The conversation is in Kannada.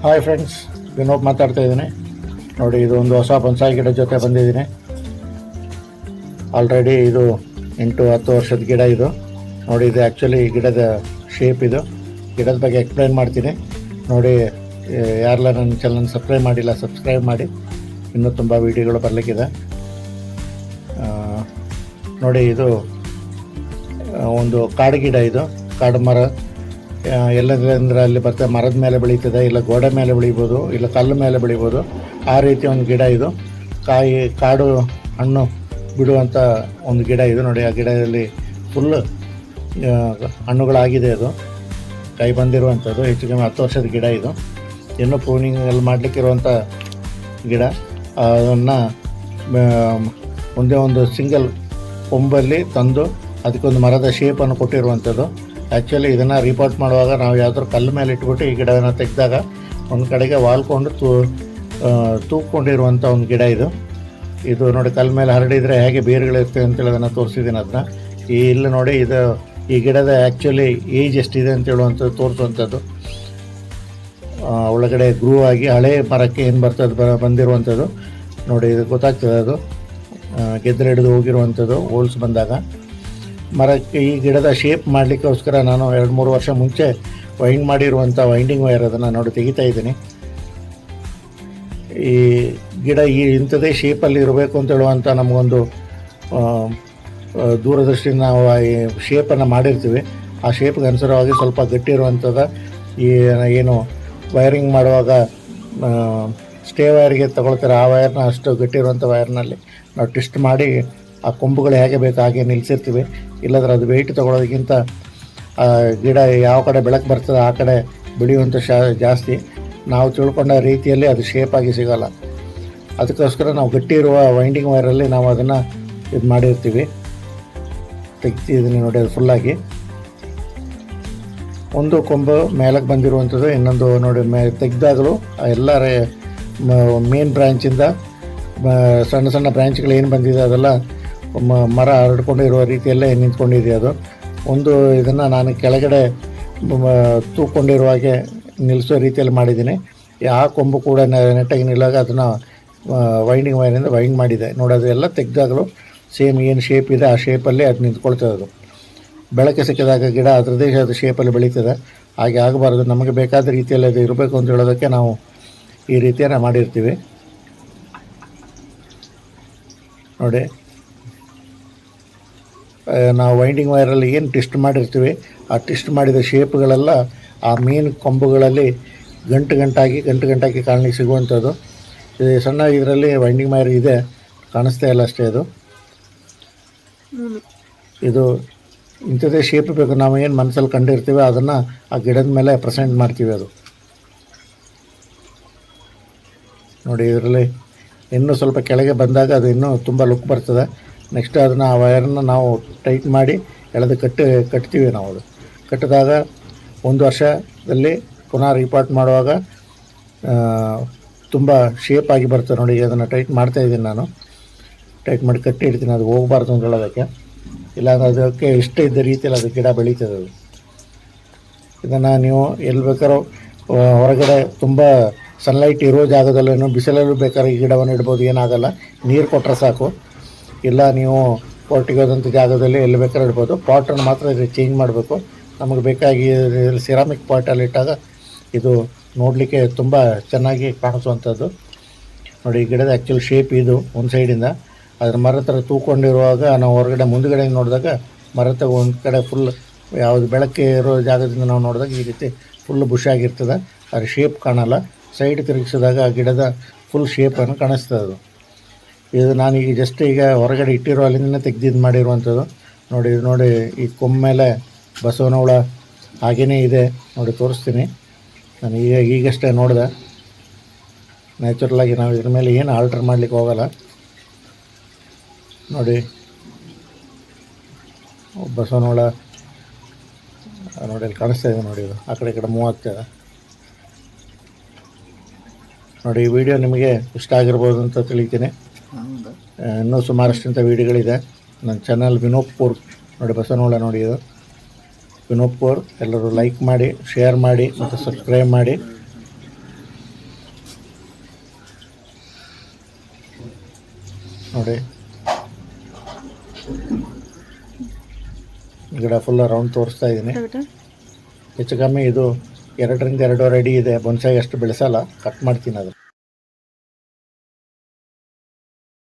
ಹಾಯ್ ಫ್ರೆಂಡ್ಸ್, ವಿನೋದ್ ಮಾತಾಡ್ತಾ ಇದ್ದೀನಿ. ನೋಡಿ, ಇದು ಒಂದು ಹೊಸ ಬನ್ಸಾಯಿ ಗಿಡ ಜೊತೆ ಬಂದಿದ್ದೀನಿ. ಆಲ್ರೆಡಿ ಇದು 8-10 ವರ್ಷದ ಗಿಡ ಇದು. ನೋಡಿ, ಇದು ಆ್ಯಕ್ಚುಲಿ ಗಿಡದ ಶೇಪ್ ಇದು. ಗಿಡದ ಬಗ್ಗೆ ಎಕ್ಸ್ಪ್ಲೈನ್ ಮಾಡ್ತೀನಿ. ನೋಡಿ, ಯಾರೆಲ್ಲ ನನ್ನ ಚಾನಲ್ ಸಬ್ಸ್ಕ್ರೈಬ್ ಮಾಡಿ. ಇನ್ನೂ ತುಂಬ ವೀಡಿಯೋಗಳು ಬರಲಿಕ್ಕಿದೆ. ನೋಡಿ, ಇದು ಒಂದು ಕಾಡು ಗಿಡ. ಇದು ಕಾಡು ಮರ. ಎಲ್ಲಂದ್ರೆ ಅಲ್ಲಿ ಬರ್ತದೆ, ಮರದ ಮೇಲೆ ಬೆಳೀತದೆ, ಇಲ್ಲ ಗೋಡೆ ಮೇಲೆ ಬೆಳಿಬೋದು, ಇಲ್ಲ ಕಲ್ಲು ಮೇಲೆ ಬೆಳಿಬೋದು. ಆ ರೀತಿ ಒಂದು ಗಿಡ ಇದು. ಕಾಡು ಹಣ್ಣು ಬಿಡುವಂಥ ಒಂದು ಗಿಡ ಇದು. ನೋಡಿ, ಆ ಗಿಡದಲ್ಲಿ ಫುಲ್ ಹಣ್ಣುಗಳಾಗಿದೆ. ಅದು ಕೈ ಬಂದಿರುವಂಥದ್ದು. ಹೆಚ್ಚು ಕಮ್ಮಿ 10 ವರ್ಷದ ಗಿಡ ಇದು. ಇನ್ನೂ ಪ್ರೂನಿಂಗಲ್ಲಿ ಮಾಡಲಿಕ್ಕಿರುವಂಥ ಗಿಡ. ಅದನ್ನು ಒಂದೇ ಒಂದು ಸಿಂಗಲ್ ಕೊಂಬಲ್ಲಿ ತಂದು ಅದಕ್ಕೊಂದು ಮರದ ಶೇಪನ್ನು ಕೊಟ್ಟಿರುವಂಥದ್ದು. ಆ್ಯಕ್ಚುಲಿ ಇದನ್ನು ರಿಪೋರ್ಟ್ ಮಾಡುವಾಗ ನಾವು ಯಾವುದಾದ್ರು ಕಲ್ಲು ಮೇಲೆ ಇಟ್ಬಿಟ್ಟು ಈ ಗಿಡವನ್ನು ತೆಗೆದಾಗ ಒಂದು ಕಡೆಗೆ ವಾಲ್ಕೊಂಡು ತೂಕೊಂಡಿರುವಂಥ ಒಂದು ಗಿಡ ಇದು. ಇದು ನೋಡಿ, ಕಲ್ಲು ಮೇಲೆ ಹರಡಿದರೆ ಹೇಗೆ ಬೇರುಗಳಿರ್ತವೆ ಅಂತೇಳಿ ಅದನ್ನು ತೋರಿಸಿದ್ದೀನಿ. ಅದನ್ನ ಇಲ್ಲಿ ನೋಡಿ, ಇದು ಈ ಗಿಡದ ಆ್ಯಕ್ಚುಲಿ ಏಜ್ ಎಷ್ಟಿದೆ ಅಂತ ಹೇಳುವಂಥದ್ದು ತೋರಿಸುವಂಥದ್ದು. ಒಳಗಡೆ ಗ್ರೂ ಆಗಿ ಹಳೆ ಮರಕ್ಕೆ ಏನು ಬರ್ತದೆ ಬಂದಿರುವಂಥದ್ದು. ನೋಡಿ, ಇದು ಗೊತ್ತಾಗ್ತದೆ. ಅದು ಗೆದ್ದಲು ಹಿಡಿದು ಹೋಗಿರುವಂಥದ್ದು ಹೋಲ್ಸ್ ಬಂದಾಗ. ಮರಕ್ಕೆ ಈ ಗಿಡದ ಶೇಪ್ ಮಾಡಲಿಕ್ಕೋಸ್ಕರ ನಾನು 2-3 ವರ್ಷ ಮುಂಚೆ ಮಾಡಿರುವಂಥ ವೈಂಡಿಂಗ್ ವೈರ್ ಅದನ್ನು ನೋಡಿ ತೆಗಿತಾ ಇದ್ದೀನಿ. ಈ ಗಿಡ ಇಂಥದೇ ಶೇಪಲ್ಲಿ ಇರಬೇಕು ಅಂತ ಹೇಳುವಂಥ ನಮಗೊಂದು ದೂರದೃಷ್ಟಿಯಿಂದ ನಾವು ಈ ಶೇಪನ್ನು ಮಾಡಿರ್ತೀವಿ. ಆ ಶೇಪ್ಗೆ ಅನುಸಾರವಾಗಿ ಸ್ವಲ್ಪ ಗಟ್ಟಿ ಇರುವಂಥದ್ದು. ಈ ಏನು ವೈರಿಂಗ್ ಮಾಡುವಾಗ ಸ್ಟೇ ವೈರ್ಗೆ ತಗೊಳ್ತಾರೆ, ಆ ವೈರ್ನ ಅಷ್ಟು ಗಟ್ಟಿ ಇರುವಂಥ ವೈರ್ನಲ್ಲಿ ನಾವು ಟ್ವಿಸ್ಟ್ ಮಾಡಿ ಆ ಕೊಂಬುಗಳು ಹೇಗೆ ಬೇಕು ಹಾಗೆ ನಿಲ್ಲಿಸಿರ್ತೀವಿ. ಇಲ್ಲಾಂದ್ರೆ ಅದು ವೆಯ್ಟ್ ತೊಗೊಳೋದಕ್ಕಿಂತ ಗಿಡ ಯಾವ ಕಡೆ ಬೆಳಕು ಬರ್ತದೆ ಆ ಕಡೆ ಬೆಳೆಯುವಂಥ ಜಾಸ್ತಿ. ನಾವು ತಿಳ್ಕೊಂಡ ರೀತಿಯಲ್ಲಿ ಅದು ಶೇಪಾಗಿ ಸಿಗೋಲ್ಲ. ಅದಕ್ಕೋಸ್ಕರ ನಾವು ಗಟ್ಟಿ ಇರುವ ವೈಂಡಿಂಗ್ ವೈರಲ್ಲಿ ನಾವು ಅದನ್ನು ಇದು ಮಾಡಿರ್ತೀವಿ. ತೆಗ್ತಿದ್ದೀನಿ ನೋಡಿ, ಅದು ಫುಲ್ಲಾಗಿ. ಒಂದು ಕೊಂಬು ಮೇಲಕ್ಕೆ ಬಂದಿರುವಂಥದ್ದು, ಇನ್ನೊಂದು ನೋಡಿ ತೆಗೆದಾಗಲೂ ಎಲ್ಲ ಮೇನ್ ಬ್ರ್ಯಾಂಚಿಂದ ಸಣ್ಣ ಸಣ್ಣ ಬ್ರ್ಯಾಂಚ್ಗಳು ಏನು ಬಂದಿದೆ ಅದೆಲ್ಲ ಮರ ಹರಡ್ಕೊಂಡಿರುವ ರೀತಿಯಲ್ಲೇ ನಿಂತ್ಕೊಂಡಿದೆ. ಅದು ಒಂದು ಇದನ್ನು ನಾನು ಕೆಳಗಡೆ ತೂಕೊಂಡಿರುವ ಹಾಗೆ ನಿಲ್ಲಿಸೋ ರೀತಿಯಲ್ಲಿ ಮಾಡಿದ್ದೀನಿ. ಆ ಕೊಂಬು ಕೂಡ ನೆಟ್ಟಾಗಿ ನಿಲ್ಲಾಗ ಅದನ್ನು ವೈಂಡಿಂಗ್ ವೈರಿಂದ ವೈಂಡ್ ಮಾಡಿದೆ. ನೋಡಿ, ಅದೆಲ್ಲ ತೆಗೆದಾಗಲೂ ಸೇಮ್ ಏನು ಶೇಪ್ ಇದೆ ಆ ಶೇಪಲ್ಲಿ ಅದು ನಿಂತ್ಕೊಳ್ತದೆ. ಅದು ಬೆಳಕೆ ಸಿಕ್ಕಿದಾಗ ಗಿಡ ಅದರದೇ ಅದು ಶೇಪಲ್ಲಿ ಬೆಳೀತದೆ. ಹಾಗೆ ಆಗಬಾರ್ದು. ನಮಗೆ ಬೇಕಾದ ರೀತಿಯಲ್ಲಿ ಅದು ಇರಬೇಕು ಅಂತ ಹೇಳೋದಕ್ಕೆ ನಾವು ಈ ರೀತಿಯನ್ನು ಮಾಡಿರ್ತೀವಿ. ನೋಡಿ, ನಾವು ವೈಂಡಿಂಗ್ ವೈರಲ್ಲಿ ಏನು ಟ್ವಿಸ್ಟ್ ಮಾಡಿರ್ತೀವಿ ಆ ಟ್ವಿಸ್ಟ್ ಮಾಡಿದ ಶೇಪ್ಗಳೆಲ್ಲ ಆ ಮೇನ್ ಕೊಂಬುಗಳಲ್ಲಿ ಗಂಟು ಕಾಣಲಿಕ್ಕೆ ಸಿಗುವಂಥದ್ದು. ಇದು ಸಣ್ಣ ಇದರಲ್ಲಿ ವೈಂಡಿಂಗ್ ವೈರ್ ಇದೆ, ಕಾಣಿಸ್ತಾ ಇಲ್ಲ ಅಷ್ಟೇ. ಇದು ಇಂಥದ್ದೇ ಶೇಪ್ ಬೇಕು. ನಾವು ಏನು ಮನಸ್ಸಲ್ಲಿ ಕಂಡಿರ್ತೀವಿ ಅದನ್ನು ಆ ಗಿಡದ ಮೇಲೆ ಪ್ರೆಸೆಂಟ್ ಮಾಡ್ತೀವಿ. ಅದು ನೋಡಿ, ಇದರಲ್ಲಿ ಇನ್ನೂ ಸ್ವಲ್ಪ ಕೆಳಗೆ ಬಂದಾಗ ಅದು ಇನ್ನೂ ತುಂಬ ಲುಕ್ ಬರ್ತದೆ. ನೆಕ್ಸ್ಟ್ ಅದನ್ನು ಆ ವೈರನ್ನು ನಾವು ಟೈಟ್ ಮಾಡಿ ಎಳೆದು ಕಟ್ತೀವಿ. ನಾವು ಅದು ಕಟ್ಟಿದಾಗ 1 ವರ್ಷದಲ್ಲಿ ಪುನಃ ರಿಪಾರ್ಟ್ ಮಾಡುವಾಗ ತುಂಬ ಶೇಪಾಗಿ ಬರ್ತದೆ. ನೋಡಿ, ಅದನ್ನು ಟೈಟ್ ಮಾಡ್ತಾಯಿದ್ದೀನಿ ನಾನು. ಟೈಟ್ ಮಾಡಿ ಕಟ್ಟಿ ಇಡ್ತೀನಿ, ಅದು ಹೋಗಬಾರ್ದು ಅಂತ ಹೇಳೋದಕ್ಕೆ. ಇಲ್ಲಾಂದರೆ ಅದಕ್ಕೆ ಇಷ್ಟ ಇದ್ದ ರೀತಿಯಲ್ಲಿ ಅದು ಗಿಡ ಬೆಳೀತದೆ. ಅದು ಇದನ್ನು ನೀವು ಎಲ್ಲಿ ಬೇಕಾದ್ರೂ ಹೊರಗಡೆ ತುಂಬ ಸನ್ಲೈಟ್ ಇರೋ ಜಾಗದಲ್ಲೇನು ಬಿಸಿಲಲ್ಲೂ ಬೇಕಾದ್ರೆ ಈ ಗಿಡವನ್ನು ಇಡ್ಬೋದು, ಏನಾಗಲ್ಲ. ನೀರು ಕೊಟ್ಟರೆ ಸಾಕು. ಇಲ್ಲ ನೀವು ಪೋರ್ಟಿಗೋದಂಥ ಜಾಗದಲ್ಲಿ ಎಲ್ಲಿ ಬೇಕಾದ್ರೆ ಇಡ್ಬೋದು. ಪಾಟನ್ನು ಮಾತ್ರ ಇದು ಚೇಂಜ್ ಮಾಡಬೇಕು. ನಮಗೆ ಬೇಕಾಗಿ ಸಿರಾಮಿಕ್ ಪಾಟಲ್ಲಿ ಇಟ್ಟಾಗ ಇದು ನೋಡಲಿಕ್ಕೆ ತುಂಬ ಚೆನ್ನಾಗಿ ಕಾಣಿಸುವಂಥದ್ದು. ನೋಡಿ, ಈ ಗಿಡದ ಆ್ಯಕ್ಚುಲಿ ಶೇಪ್ ಇದು ಒಂದು ಸೈಡಿಂದ. ಅದ್ರ ಮರ ಥರ ತೂಕೊಂಡಿರುವಾಗ ನಾವು ಹೊರಗಡೆ ಮುಂದುಗಡೆ ನೋಡಿದಾಗ ಮರದ ಒಂದು ಕಡೆ ಫುಲ್ ಯಾವುದು ಬೆಳಕೆ ಇರೋ ಜಾಗದಿಂದ ನಾವು ನೋಡಿದಾಗ ಈ ರೀತಿ ಫುಲ್ ಬುಷ್ ಆಗಿರ್ತದೆ. ಅದ್ರ ಶೇಪ್ ಕಾಣಲ್ಲ. ಸೈಡ್ ತಿರುಗಿಸಿದಾಗ ಆ ಗಿಡದ ಫುಲ್ ಶೇಪನ್ನು ಕಾಣಿಸ್ತದೆ. ಅದು ಇದು ನಾನೀಗ ಜಸ್ಟ್ ಈಗ ಹೊರಗಡೆ ಇಟ್ಟಿರೋ ಅಲ್ಲಿಂದ ತೆಗ್ದಿದ್ದು ಮಾಡಿರುವಂಥದ್ದು. ನೋಡಿ, ಈ ಕೊಂಬ ಮೇಲೆ ಬಸವನ ಹುಳ ಹಾಗೇ ಇದೆ. ನೋಡಿ, ತೋರಿಸ್ತೀನಿ. ನಾನು ಈಗಷ್ಟೇ ನೋಡಿದೆ. ನ್ಯಾಚುರಲಾಗಿ ನಾವು ಇದ್ರ ಮೇಲೆ ಏನು ಆಲ್ಟ್ರ್ ಮಾಡಲಿಕ್ಕೆ ಹೋಗಲ್ಲ. ನೋಡಿ, ಬಸವನ ಹುಳ ನೋಡಿ ಅಲ್ಲಿ ಕಾಣಿಸ್ತಾ ಇದೆ. ನೋಡಿ, ಇದು ಆ ಕಡೆ ಈ ಕಡೆ ಮೂವ್ ಆಗ್ತಾಯಿದೆ. ನೋಡಿ, ಈ ವಿಡಿಯೋ ನಿಮಗೆ ಇಷ್ಟ ಆಗಿರ್ಬೋದು ಅಂತ ತಿಳಿತೀನಿ. ಇನ್ನೂ ಸುಮಾರಷ್ಟಿಂಥ ವೀಡಿಯೋಗಳಿದೆ ನನ್ನ ಚಾನಲ್ ವಿನೋದ್ಪುರ್. ನೋಡಿ, ಬಸವನಹುಳ ನೋಡಿ, ಇದು ವಿನೋದ್ಪುರ್. ಎಲ್ಲರೂ ಲೈಕ್ ಮಾಡಿ, ಶೇರ್ ಮಾಡಿ ಮತ್ತು ಸಬ್ಸ್ಕ್ರೈಬ್ ಮಾಡಿ. ನೋಡಿ ಗಿಡ ಫುಲ್ ರೌಂಡ್ ತೋರಿಸ್ತಾ ಇದ್ದೀನಿ. ಹೆಚ್ಚು ಕಮ್ಮಿ ಇದು 2 ರಿಂದ 2.5 ಅಡಿ ಇದೆ. ಬೊನ್ಸಾಯಿ ಅಷ್ಟು ಬೆಳೆಸಲ್ಲ, ಕಟ್ ಮಾಡ್ತೀನಿ ಅದು.